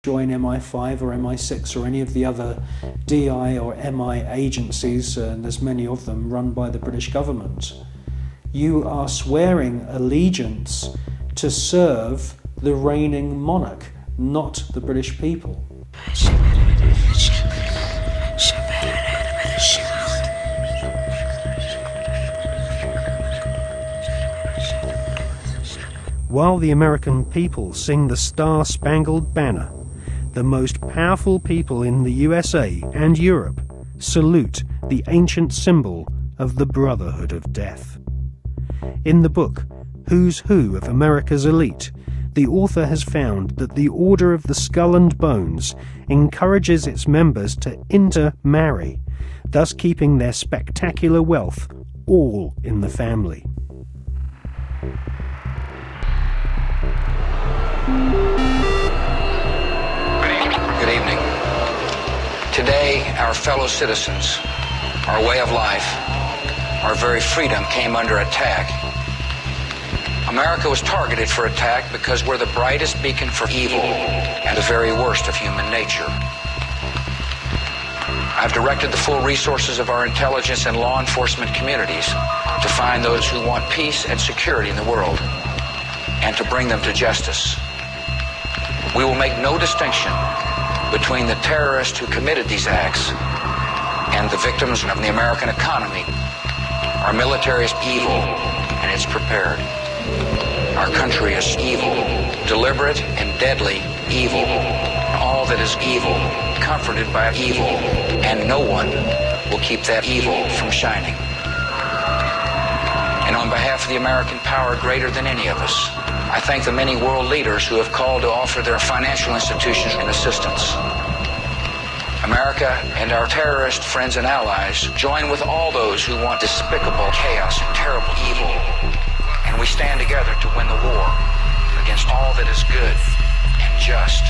join MI5 or MI6 or any of the other DI or MI agencies, and there's many of them run by the British government, you are swearing allegiance to serve the reigning monarch, not the British people. While the American people sing the Star-Spangled Banner, the most powerful people in the USA and Europe salute the ancient symbol of the Brotherhood of Death. In the book, Who's Who of America's Elite, the author has found that the Order of the Skull and Bones encourages its members to intermarry, thus keeping their spectacular wealth all in the family. Good evening. Today, our fellow citizens, our way of life, our very freedom came under attack. America was targeted for attack because we're the brightest beacon for evil and the very worst of human nature. I've directed the full resources of our intelligence and law enforcement communities to find those who want peace and security in the world and to bring them to justice. We will make no distinction between the terrorists who committed these acts and the victims of the American economy. Our military is evil, and it's prepared. Our country is evil, deliberate and deadly evil. All that is evil, comforted by evil, and no one will keep that evil from shining. And on behalf of the American power greater than any of us, I thank the many world leaders who have called to offer their financial institutions and assistance. America and our terrorist friends and allies join with all those who want despicable chaos and terrible evil. And we stand together to win the war against all that is good and just.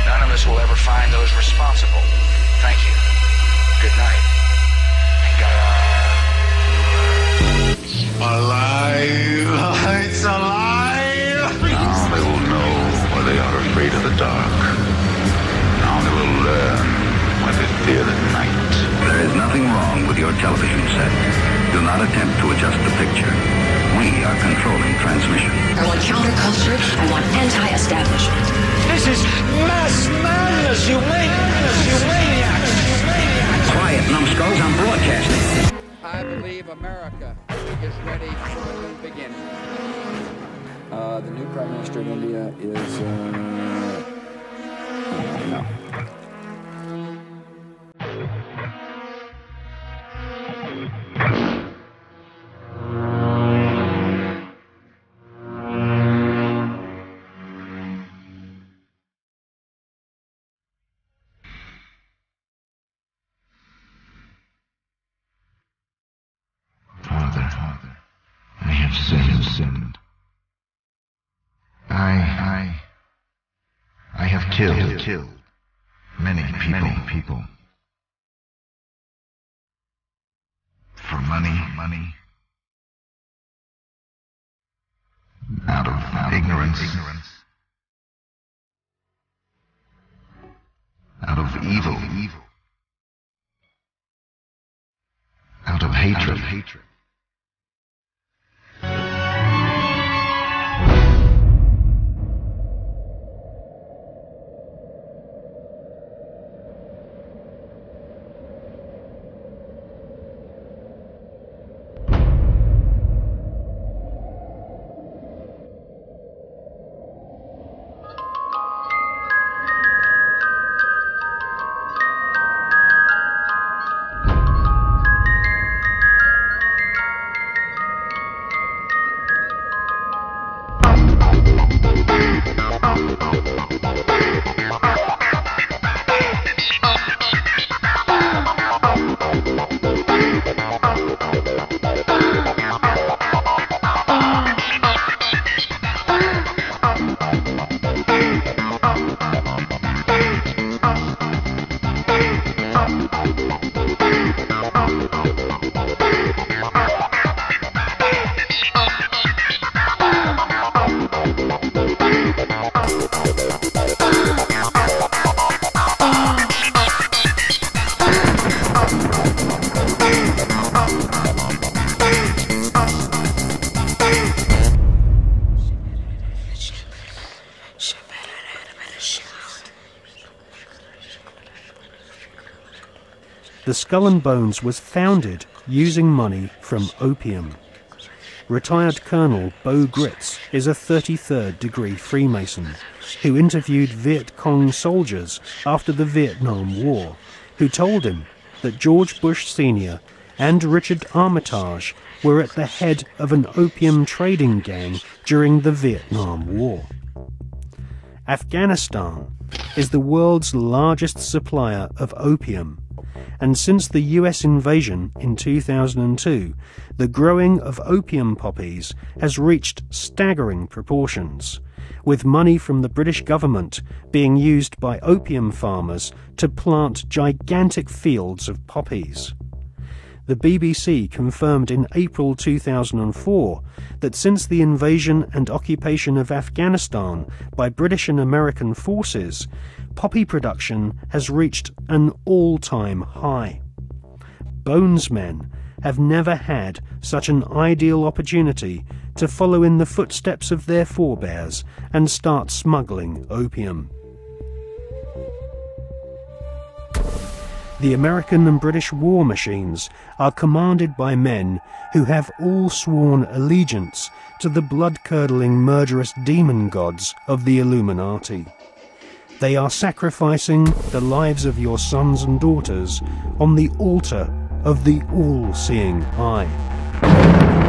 None of us will ever find those responsible. Thank you. Good night. And God. Alive! It's alive! Now they will know why they are afraid of the dark. Now they will learn why they fear the night. There is nothing wrong with your television set. Do not attempt to adjust the picture. We are controlling transmission. I want counterculture. I want anti-establishment. This is mass madness, you maniacs! Quiet, numbskulls, I'm broadcasting. I believe America is ready for a new beginning. The new Prime Minister of India is, no. Father, I have sinned. I have killed many people. For money, out of ignorance, out of evil, out of hatred. the Skull and Bones was founded using money from opium. Retired Colonel Beau Gritz is a 33rd degree Freemason who interviewed Viet Cong soldiers after the Vietnam War, who told him that George Bush Sr. and Richard Armitage were at the head of an opium trading gang during the Vietnam War. Afghanistan is the world's largest supplier of opium, and since the US invasion in 2002, the growing of opium poppies has reached staggering proportions, with money from the British government being used by opium farmers to plant gigantic fields of poppies. The BBC confirmed in April 2004 that since the invasion and occupation of Afghanistan by British and American forces, poppy production has reached an all-time high. Bonesmen have never had such an ideal opportunity to follow in the footsteps of their forebears and start smuggling opium. The American and British war machines are commanded by men who have all sworn allegiance to the blood-curdling murderous demon gods of the Illuminati. They are sacrificing the lives of your sons and daughters on the altar of the all-seeing eye.